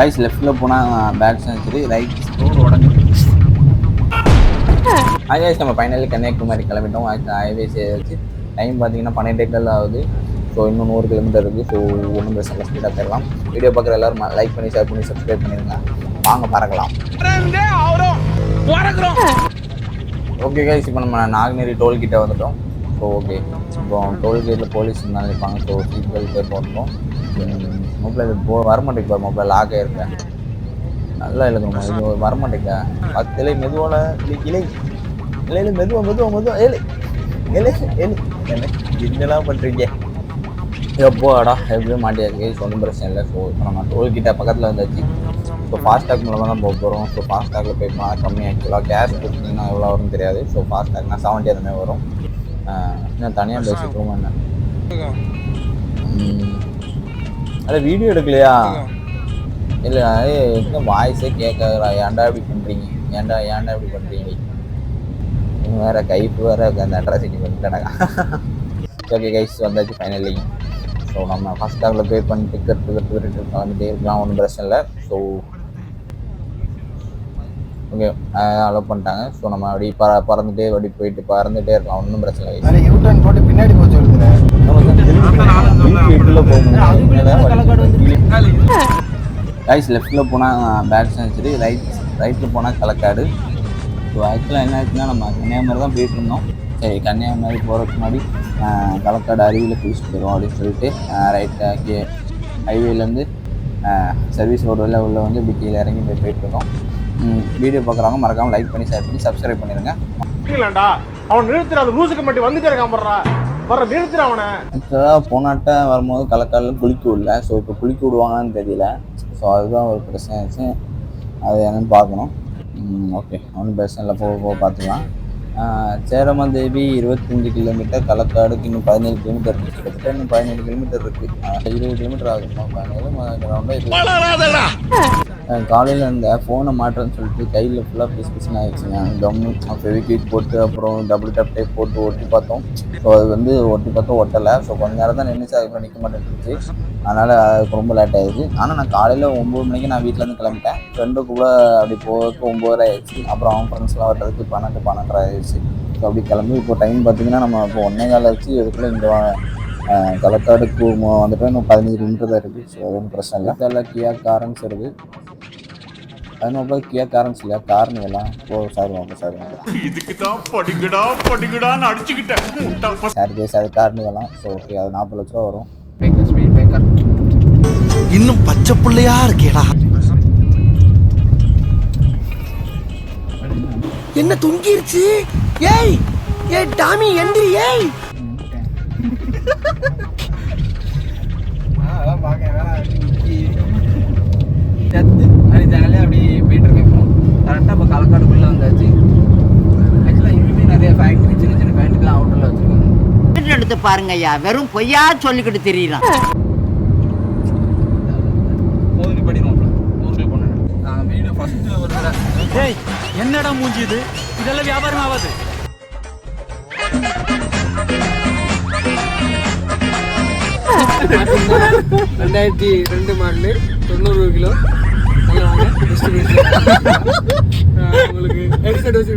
Guys லெஃப்ட்டில் போனால் back century, right road உடஞ்சிருக்கு. கைஸ் நம்ம ஃபைனலி கன்னியாகுமரி கிளம்பிட்டோம். ஹைவேஸ் வச்சு டைம் பார்த்தீங்கன்னா 12 ஆகுது. ஸோ இன்னும் 100 கிலோமீட்டர் இருக்குது. ஸோ ஒன்றும் பிரச்சனை ஸ்பீடாக போயிடலாம். வீடியோ பார்க்குற எல்லாரும் லைக் பண்ணி ஷேர் பண்ணி சப்ஸ்கிரைப் பண்ணிடுங்க. வாங்க பறக்கலாம். ஓகே கைஸ், இப்போ நம்ம நாகநேரி டோல்கிட்ட வந்துட்டோம். ஸோ ஓகே, இப்போ டோல்கேட்டில் போலீஸ் இருந்தாலும் இருப்பாங்க. ஸோ சீட் பெல்ட்டே போட்டோம். மொபைல் வரமாட்டேங்க, மொபைல் லாக் ஆகிருக்கேன். நல்லா எழுதணும், இது வரமாட்டேங்க. 10 இலை மெதுவான இலை இலையில மெதுவாக ஏழு ஏழு ஏழு என்னெல்லாம் பண்ணுறீங்க? எப்போடா எப்படியும் மாட்டியாச்சு. ஒன்றும் பிரச்சனை இல்லை. ஸோ இப்போ நம்ம டோல்கிட்ட பக்கத்தில் வந்தாச்சு. ஸோ ஃபாஸ்டாக் மூலமாக தான் போக போகிறோம். ஸோ ஃபாஸ்டாகில் போய் போனால் கம்மி ஆக்சுவலாக கேஷ் கொடுத்தீங்கன்னா எவ்வளோ வரும்னு தெரியாது. ஸோ ஃபாஸ்டாக்னா 70 அந்த மாதிரி வரும். இன்னும் தனியாக பேசிக்கிறோம். என்ன அட வீடியோ எடுக்கலையா? இல்லை எங்கே வாய்ஸே கேட்கறா. ஏன்டா இப்படி பண்ணுறீங்க? ஏன்டா இப்படி பண்ணுறீங்க? இன்னும் வேறு கைப்பு வேறு அந்த அட்ராசிட்டி பண்ணிட்டாங்க. ஓகே கைஸ், வந்தாச்சு ஃபைனலி. ஸோ நம்ம ஃபாஸ்டாகில் பே பண்ணி டிக்கெட் கிளம்பிட்டே இருக்கலாம். ஒன்றும் பிரச்சனை இல்லை. ஸோ ஓகே அலோவ் பண்ணிட்டாங்க. ஸோ நம்ம அப்படி பறந்துட்டே பறந்துட்டே இருக்கலாம். ஒன்றும் பிரச்சனை இல்லை. யூட்டர்ன் போட்டு பின்னாடி போச்சு கைஸ். லெஃப்ட்டில் போனால் பேக் சென்ச்சுரி, ரைட்டில் போனால் களக்காடு. ஸோ ஆக்சுவலாக என்ன ஆச்சுன்னா நம்ம கன்னியாகுமரி தான் போயிட்டு இருந்தோம். சரி, கன்னியாகுமரி போகிறதுக்கு முன்னாடி களக்காடு அருவியில் குளிச்சுட்டு போயிடும் அப்படின்னு சொல்லிட்டு ரைட்டு ஹைவேலேருந்து சர்வீஸ் ரோடு உள்ள வந்து இப்படி கீழே இறங்கி போயிட்டுருக்கோம். வீடியோ பார்க்குறவங்க மறக்காமல் லைக் பண்ணி ஷேர் பண்ணி சப்ஸ்கிரைப் பண்ணிடுங்க. அவன் நிறுத்துற அந்த லூசுக்கு மட்டும் வந்துட்டே இருக்கான். வர நிறுத்துற அவனை. ஆக்சுவலாக போனாட்ட வரும்போது களக்காடில் குளிக்க விடல. ஸோ இப்போ குளிக்க விடுவாங்கன்னு தெரியல. ஸோ அதுதான் ஒரு பிரச்சனை ஆச்சு. அது என்னென்னு பார்க்கணும். ஓகே, ஒன்றும் பிரச்சனை இல்லை, போக பார்த்துக்கலாம். சேரமாதேவி 25 கிலோமீட்டர், களக்காடுக்கு இன்னும் 17 கிலோமீட்டர் இருக்குது. கிட்டத்தட்ட இன்னும் 17 கிலோமீட்டர் இருக்குது. 20 கிலோமீட்டர் ஆகுமா? 17 காலையில் இந்த ஃபோனை மாட்டுறேன்னு சொல்லிட்டு கையில் ஃபுல்லாக பிசுன்னு ஆகிடுச்சுங்க. கம்மு ஃபெவிக்விக் போட்டு அப்புறம் டபுள் டேப் டைப் போட்டு ஒட்டி பார்த்தோம். ஸோ அது வந்து ஒட்டி பார்த்தோம், ஒட்டலை. ஸோ கொஞ்சம் நேரம் தான் நின்றுச்சு, அதுக்கப்புறம் நிற்க மாட்டேன்ருச்சு. அதனால் அதுக்கு ரொம்ப லேட் ஆகிடுச்சு. ஆனால் நான் காலையில் 9 மணிக்கு நான் வீட்டிலேருந்து கிளம்பிட்டேன். ஃப்ரெண்டு கூட அப்படி போகிறதுக்கு 9:30 ஆகிடுச்சு. அப்புறம் அவன் ஃப்ரெண்ட்ஸ்லாம் வர்றதுக்கு 12 ஆகிடுச்சு. ஸோ அப்படி கிளம்பி இப்போ டைம் பார்த்திங்கன்னா நம்ம இப்போ 1:15 ஆச்சு. இதுக்குள்ளே இந்த களக்காடுக்கு வந்துட்டு இன்னும் 15 கிலோமீட்டர் தான் இருக்குது. ஸோ அது ஒன்றும் பிரச்சனை இல்லை. இதெல்லாம் கியா காரன்ஸ் இருக்குது. அது கியா காரன்ஸ் இல்லையா, கார்னிவெல்லாம். ஓ சாரி அது கார்னிவெல்லாம். ஸோ ஓகே, அது 40 லட்ச ரூபா வரும். இன்னும் பச்சை பிள்ளையா இருக்கேடா. என்ன தொங்கிருச்சு? ஏய் டாமி எந்திரி. ஏய் ஜனலே அப்படி போயிட்டு இருக்கேன். கரெக்டாக இப்போ களக்காடுக்குள்ளே வந்தாச்சு. ஆக்சுவலாக இனிமே நிறைய ஃபேக்ட்ரி, சின்ன ஃபேக்ட்ரிலாம் அவுட்டரில் வச்சுருக்காங்க. எடுத்து பாருங்க ஐயா, வெறும் பொய்யா சொல்லிக்கிட்டு தெரியலாம். மோதிரி படிக்கணும் ஊருக்கு போனேன். நான் வீடு ஃபஸ்ட்டு ஒரு ஏய் என்னடா மூஞ்சி இது? இதெல்லாம் வியாபாரம் ஆகாது. ரெண்டாயிரத்தி 2 மாடலு 90 கிலோ. உங்களுக்கு ஹெட்செட் வச்சு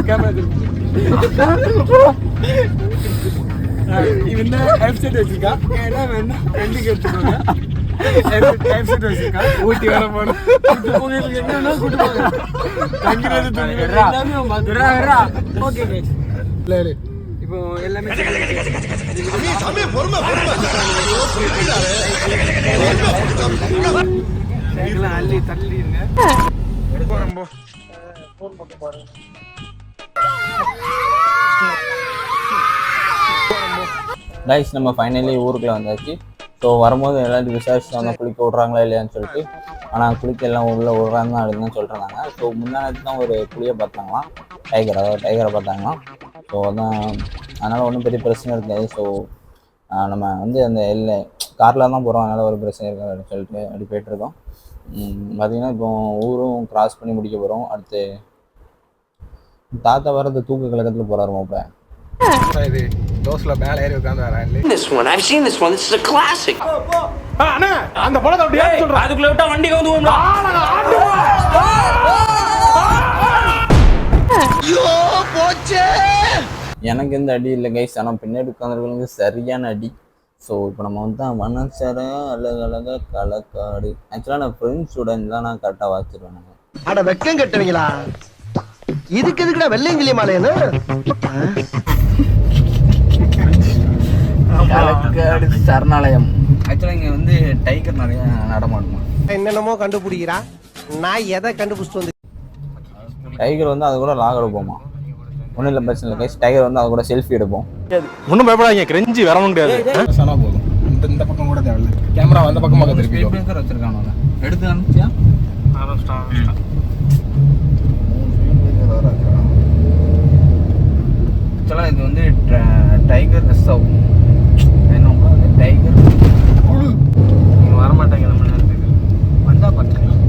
கேமரா இவன் ஹெட்செட் வச்சிருக்கா. ஏன்னா வேணா ரெண்டுக்கு எடுத்துக்கோங்க. ஹெட்செட் வச்சிருக்கா. ஊட்டி வர போனோம். உங்களுக்கு என்னன்னா கூட்டுவாங்க. தங்கிறது எல்லாமே ஓகே இல்லை இப்போ எல்லாமே அள்ளி தள்ளிடுங்க. கைஸ், நம்ம ஃபைனலி ஊருக்குள்ள வந்தாச்சு. ஸோ வரும்போது எல்லாத்தையும் விசாரிச்சு வந்தால் குளிக்க விட்றாங்களா இல்லையான்னு சொல்லிட்டு. ஆனால் குளிக்க எல்லாம் உள்ளே விட்றாங்க அப்படின்னு சொல்லிட்டுருந்தாங்க. ஸோ முன்னாடி தான் ஒரு புளியை பார்த்தாங்களாம், டைகரை பார்த்தாங்களாம். ஸோ அதான், அதனால் ஒன்றும் பெரிய பிரச்சனை இருக்காது. ஸோ நம்ம வந்து அந்த காரில் தான் போகிறோம், அதனால் ஒரு பிரச்சனை இருக்காது அப்படின்னு சொல்லிட்டு அப்படி போய்ட்டுருக்கோம். பார்த்திங்கன்னா இப்போ ஊரும் கிராஸ் பண்ணி முடிக்க போகிறோம். அடுத்து தாத்தா வர்றது தூக்கு கழகத்தில் போகிறாரு மாப்பிள்ள. இது தோஸ்ல மேலே ஏறி உட்காந்து வரேன். This one, I've seen this one. This is a classic. அண்ணா அந்த பழத்தை அப்படியே சொல்றேன். அதுக்குள்ள விட்டா வண்டி கவுந்து போகும்ல. ஐயோ போச்சே. எனக்கு எந்த அடி இல்லை கைஸ், ஆனால் பின்னாடி உட்காந்துருக்கவங்களுக்கு சரியான அடி. ஸோ இப்போ நம்ம வந்து மனசர அழகழகா களக்காடு. ஆக்சுவலாக நான் ஃப்ரெண்ட்ஸோட தான் நான் கரெக்டாக வாச்சிருவேன். நான் அட வெக்கம் கட்டுவீங்களா? இதுக்கு எதுக்குடா வெள்ளையங்கிலி மாலையன்னு? களக்காடு சரணாலயம். ஆக்சுவலாக இங்கே வந்து டைகர் நிறைய நடமாடுமா. என்னென்னமோ கண்டுபிடிக்கிறா, நான் எதை கண்டுபிடிச்சிட்டு வந்து. டைகர் வந்து அது கூட லாக் எடுப்போமா? ஒன்றும் இல்லை, பிரச்சனை இல்லை கைஸ். டைகர் வந்து அது கூட செல்ஃபி எடுப்போம். ஒன்றும் பயப்படாதீங்க, கிரெஞ்சி வரவும் கிடையாது. சொன்னா போதும். இந்த பக்கம் கூட தேவையில்ல. கேமரா அந்த பக்கம் பக்கம் திருப்பி பிரேக்கர் வச்சிருக்கானு எடுத்து அனுப்பிச்சியா? ஆக்சுவலாக இது வந்து டைகர் ரிசர்வ். என்ன டைகர் நீங்க வர மாட்டாங்க நம்ம நேரத்துக்கு. வந்தா பார்த்துக்கலாம்.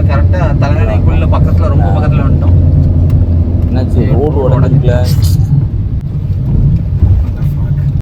கரெக்டாக தலைநடைக்குள்ள பக்கத்தில் ரொம்ப பக்கத்தில் வந்துட்டோம். என்னாச்சு ரோடு உடஞ்சிருக்கல?